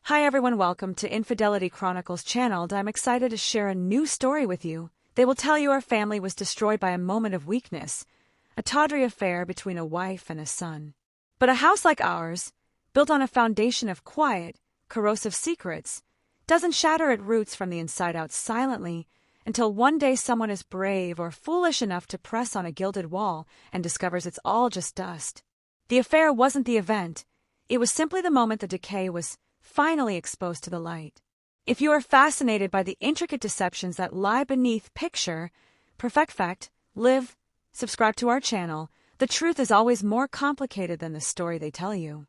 Hi everyone, welcome to Infidelity Chronicles channel. I'm excited to share a new story with you. They will tell you our family was destroyed by a moment of weakness, a tawdry affair between a wife and a son. But a house like ours, built on a foundation of quiet, corrosive secrets, doesn't shatter its roots from the inside out silently until one day someone is brave or foolish enough to press on a gilded wall and discovers it's all just dust. The affair wasn't the event. It was simply the moment the decay was finally exposed to the light. If you are fascinated by the intricate deceptions that lie beneath picture, perfect fact, live, subscribe to our channel. The truth is always more complicated than the story they tell you.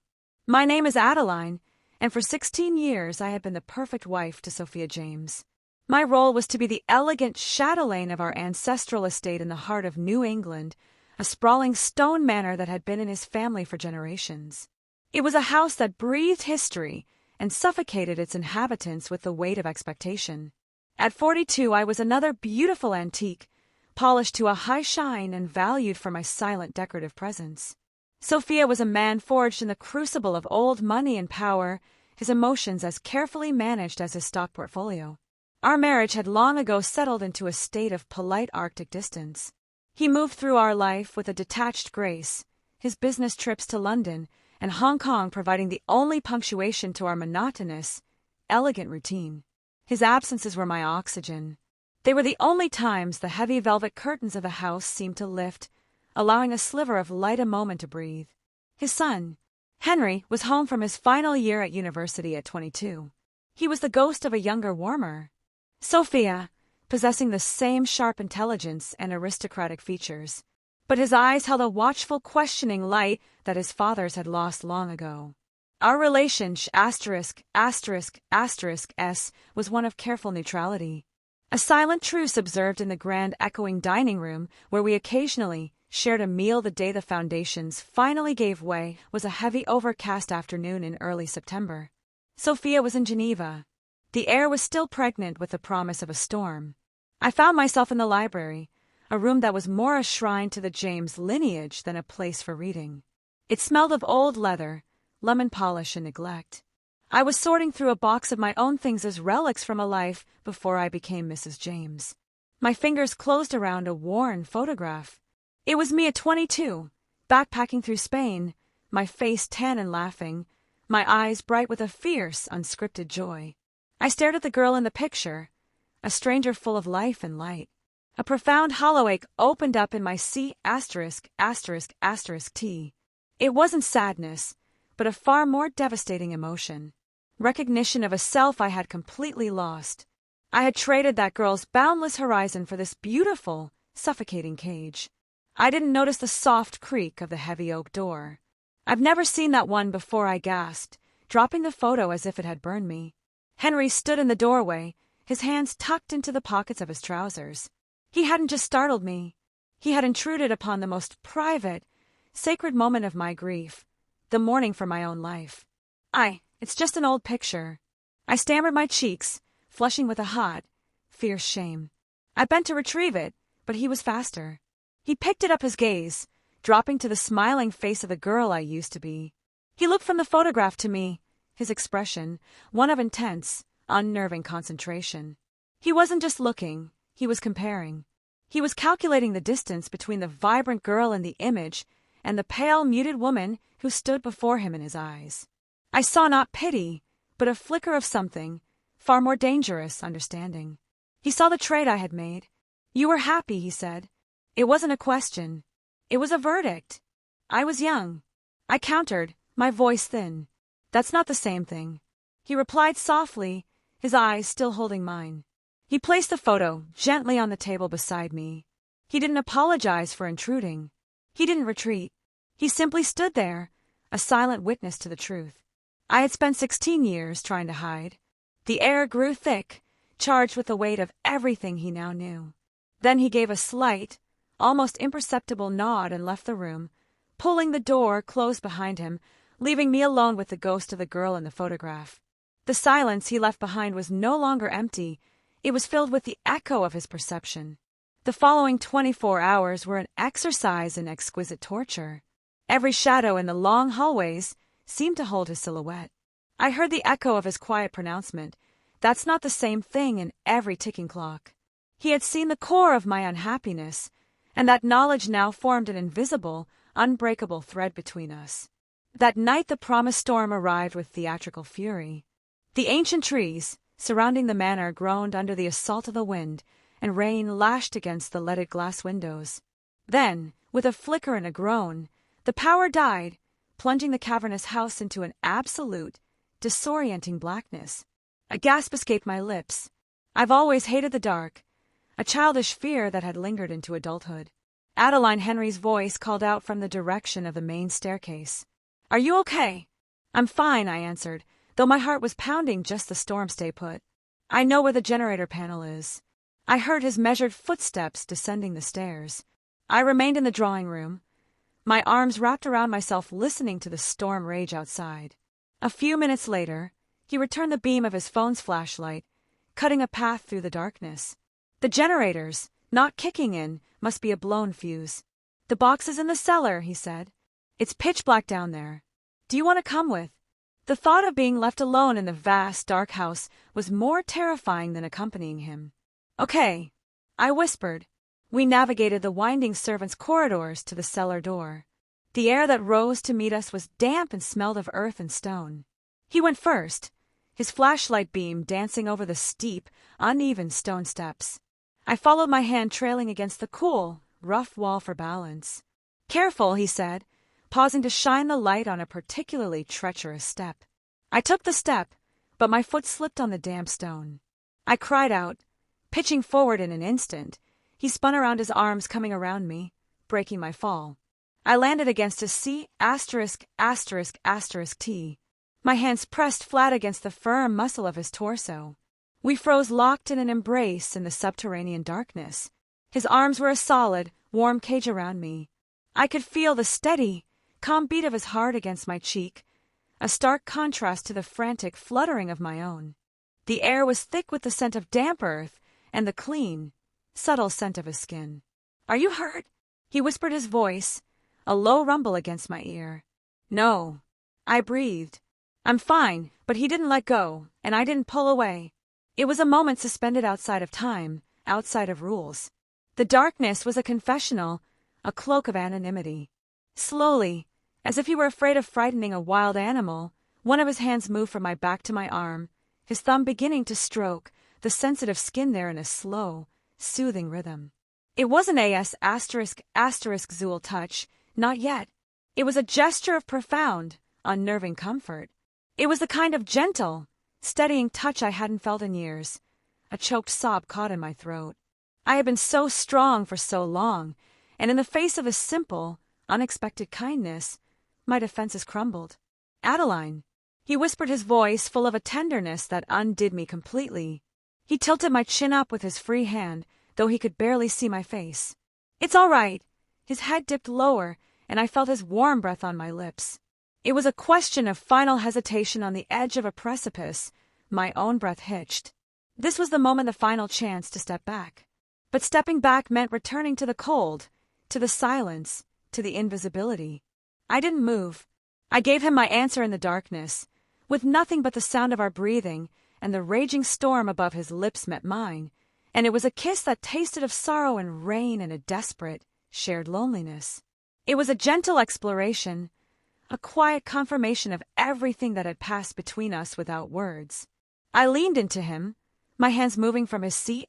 My name is Adeline, and for 16 years I had been the perfect wife to Sophia James. My role was to be the elegant chatelaine of our ancestral estate in the heart of New England, a sprawling stone manor that had been in his family for generations. It was a house that breathed history and suffocated its inhabitants with the weight of expectation. At 42, I was another beautiful antique, polished to a high shine and valued for my silent decorative presence. Sophia was a man forged in the crucible of old money and power, his emotions as carefully managed as his stock portfolio. Our marriage had long ago settled into a state of polite Arctic distance. He moved through our life with a detached grace, his business trips to London and Hong Kong providing the only punctuation to our monotonous, elegant routine. His absences were my oxygen. They were the only times the heavy velvet curtains of the house seemed to lift, allowing a sliver of light a moment to breathe. His son, Henry, was home from his final year at university at 22. He was the ghost of a younger, warmer Sophia, possessing the same sharp intelligence and aristocratic features. But his eyes held a watchful, questioning light that his father's had lost long ago. Our relation *********S was one of careful neutrality. A silent truce observed in the grand echoing dining room where we occasionally shared a meal the day the foundations finally gave way was a heavy overcast afternoon in early September. Sophia was in Geneva. The air was still pregnant with the promise of a storm. I found myself in the library, a room that was more a shrine to the James lineage than a place for reading. It smelled of old leather, lemon polish, and neglect. I was sorting through a box of my own things as relics from a life before I became Mrs. James. My fingers closed around a worn photograph. It was me at 22, backpacking through Spain, my face tan and laughing, my eyes bright with a fierce, unscripted joy. I stared at the girl in the picture, a stranger full of life and light. A profound hollow ache opened up in my C*********T. It wasn't sadness, but a far more devastating emotion. Recognition of a self I had completely lost. I had traded that girl's boundless horizon for this beautiful, suffocating cage. I didn't notice the soft creak of the heavy oak door. I've never seen that one before, I gasped, dropping the photo as if it had burned me. Henry stood in the doorway, his hands tucked into the pockets of his trousers. He hadn't just startled me. He had intruded upon the most private, sacred moment of my grief, the mourning for my own life. It's just an old picture. I stammered, my cheeks flushing with a hot, fierce shame. I bent to retrieve it, but he was faster. He picked it up, his gaze dropping to the smiling face of the girl I used to be. He looked from the photograph to me, his expression one of intense, unnerving concentration. He wasn't just looking. He was comparing. He was calculating the distance between the vibrant girl in the image and the pale, muted woman who stood before him in his eyes. I saw not pity, but a flicker of something far more dangerous, understanding. He saw the trade I had made. You were happy, he said. It wasn't a question. It was a verdict. I was young. I countered, my voice thin. That's not the same thing. He replied softly, his eyes still holding mine. He placed the photo gently on the table beside me. He didn't apologize for intruding. He didn't retreat. He simply stood there, a silent witness to the truth. I had spent 16 years trying to hide. The air grew thick, charged with the weight of everything he now knew. Then he gave a slight, almost imperceptible nod and left the room, pulling the door closed behind him, leaving me alone with the ghost of the girl in the photograph. The silence he left behind was no longer empty. It was filled with the echo of his perception. The following 24 hours were an exercise in exquisite torture. Every shadow in the long hallways seemed to hold his silhouette. I heard the echo of his quiet pronouncement. That's not the same thing in every ticking clock. He had seen the core of my unhappiness, and that knowledge now formed an invisible, unbreakable thread between us. That night the promised storm arrived with theatrical fury. The ancient trees surrounding the manor groaned under the assault of the wind, and rain lashed against the leaded glass windows. Then, with a flicker and a groan, the power died, plunging the cavernous house into an absolute, disorienting blackness. A gasp escaped my lips. I've always hated the dark, a childish fear that had lingered into adulthood. Adeline Henry's voice called out from the direction of the main staircase. "Are you okay?" "I'm fine," I answered, though my heart was pounding just the storm stay put. "I know where the generator panel is." I heard his measured footsteps descending the stairs. I remained in the drawing room, my arms wrapped around myself listening to the storm rage outside. A few minutes later, he returned the beam of his phone's flashlight, cutting a path through the darkness. "The generators, not kicking in, must be a blown fuse. The box is in the cellar," he said. "It's pitch black down there. Do you want to come with?" The thought of being left alone in the vast, dark house was more terrifying than accompanying him. "Okay," I whispered. We navigated the winding servants' corridors to the cellar door. The air that rose to meet us was damp and smelled of earth and stone. He went first, his flashlight beam dancing over the steep, uneven stone steps. I followed, my hand trailing against the cool, rough wall for balance. "Careful," he said, pausing to shine the light on a particularly treacherous step. I took the step, but my foot slipped on the damp stone. I cried out, pitching forward in an instant. He spun around, his arms coming around me, breaking my fall. I landed against a C*******T. My hands pressed flat against the firm muscle of his torso. We froze locked in an embrace in the subterranean darkness. His arms were a solid, warm cage around me. I could feel the steady, calm beat of his heart against my cheek, a stark contrast to the frantic fluttering of my own. The air was thick with the scent of damp earth and the clean, subtle scent of his skin. "Are you hurt?" he whispered, his voice, a low rumble against my ear. "No," I breathed. "I'm fine," but he didn't let go, and I didn't pull away. It was a moment suspended outside of time, outside of rules. The darkness was a confessional, a cloak of anonymity. Slowly, as if he were afraid of frightening a wild animal, one of his hands moved from my back to my arm, his thumb beginning to stroke the sensitive skin there in a slow, soothing rhythm. It wasn't a Zool touch, not yet. It was a gesture of profound, unnerving comfort. It was the kind of gentle, steadying touch I hadn't felt in years. A choked sob caught in my throat. I had been so strong for so long, and in the face of a simple, unexpected kindness, my defenses crumbled. "Adeline," he whispered, his voice full of a tenderness that undid me completely. He tilted my chin up with his free hand, though he could barely see my face. "It's all right." His head dipped lower, and I felt his warm breath on my lips. It was a question of final hesitation on the edge of a precipice. My own breath hitched. This was the moment, the final chance to step back. But stepping back meant returning to the cold, to the silence, to the invisibility. I didn't move. I gave him my answer in the darkness, with nothing but the sound of our breathing, and the raging storm above his lips met mine, and it was a kiss that tasted of sorrow and rain and a desperate, shared loneliness. It was a gentle exploration, a quiet confirmation of everything that had passed between us without words. I leaned into him, my hands moving from his C******T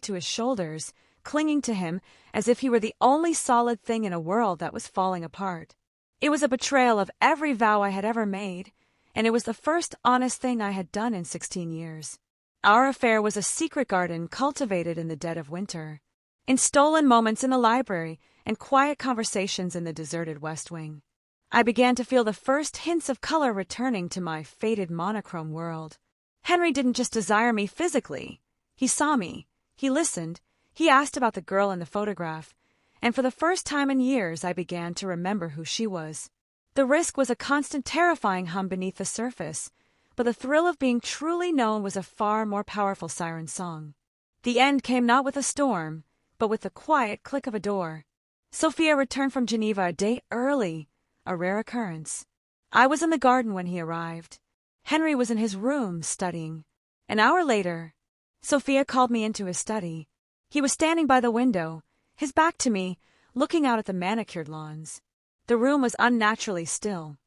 to his shoulders, clinging to him as if he were the only solid thing in a world that was falling apart. It was a betrayal of every vow I had ever made, and it was the first honest thing I had done in 16 years. Our affair was a secret garden cultivated in the dead of winter, in stolen moments in the library and quiet conversations in the deserted West Wing. I began to feel the first hints of color returning to my faded monochrome world. Henry didn't just desire me physically. He saw me. He listened. He asked about the girl in the photograph. And for the first time in years, I began to remember who she was. The risk was a constant terrifying hum beneath the surface, but the thrill of being truly known was a far more powerful siren song. The end came not with a storm, but with the quiet click of a door. Sophia returned from Geneva a day early, a rare occurrence. I was in the garden when he arrived. Henry was in his room studying. An hour later, Sophia called me into his study. He was standing by the window, his back to me, looking out at the manicured lawns. The room was unnaturally still.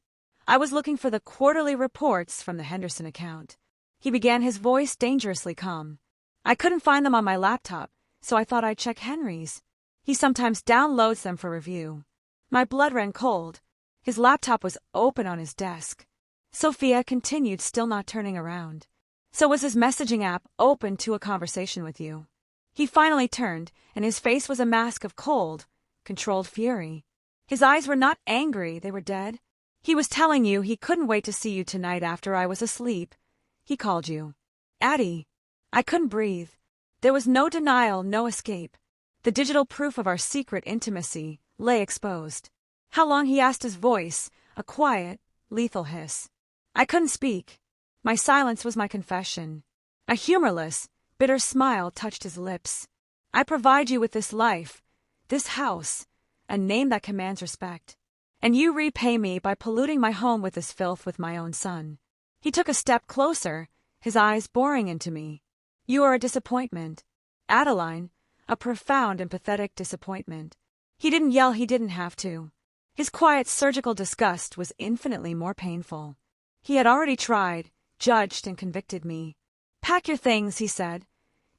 I was looking for the quarterly reports from the Henderson account. He began, his voice dangerously calm. I couldn't find them on my laptop, so I thought I'd check Henry's. He sometimes downloads them for review. My blood ran cold. His laptop was open on his desk. Sophia continued, still not turning around. So was his messaging app open to a conversation with you? He finally turned, and his face was a mask of cold, controlled fury. His eyes were not angry, they were dead. He was telling you he couldn't wait to see you tonight after I was asleep. He called you. Addie. I couldn't breathe. There was no denial, no escape. The digital proof of our secret intimacy lay exposed. How long, he asked, his voice, a quiet, lethal hiss. I couldn't speak. My silence was my confession. A humorless, bitter smile touched his lips. I provide you with this life, this house, a name that commands respect. And you repay me by polluting my home with this filth with my own son. He took a step closer, his eyes boring into me. You are a disappointment. Adeline, a profound and pathetic disappointment. He didn't yell, he didn't have to. His quiet surgical disgust was infinitely more painful. He had already tried, judged, and convicted me. Pack your things, he said,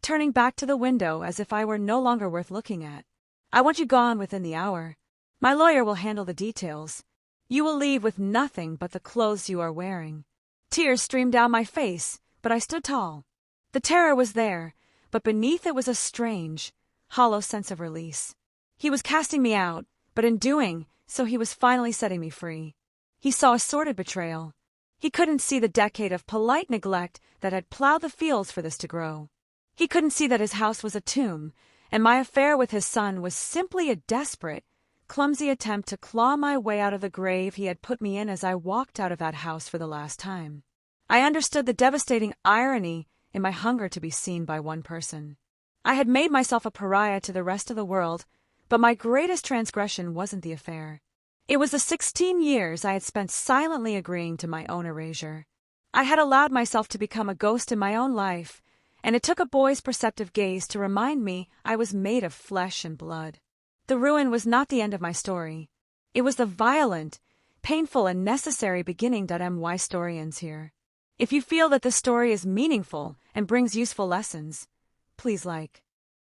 turning back to the window as if I were no longer worth looking at. I want you gone within the hour. My lawyer will handle the details. You will leave with nothing but the clothes you are wearing. Tears streamed down my face, but I stood tall. The terror was there, but beneath it was a strange, hollow sense of release. He was casting me out, but in doing so he was finally setting me free. He saw a sordid betrayal. He couldn't see the decade of polite neglect that had plowed the fields for this to grow. He couldn't see that his house was a tomb, and my affair with his son was simply a desperate, clumsy attempt to claw my way out of the grave he had put me in as I walked out of that house for the last time. I understood the devastating irony in my hunger to be seen by one person. I had made myself a pariah to the rest of the world, but my greatest transgression wasn't the affair. It was the 16 years I had spent silently agreeing to my own erasure. I had allowed myself to become a ghost in my own life, and it took a boy's perceptive gaze to remind me I was made of flesh and blood. The ruin was not the end of my story. It was the violent, painful, and necessary beginning. My story ends here. If you feel that this story is meaningful and brings useful lessons, please like,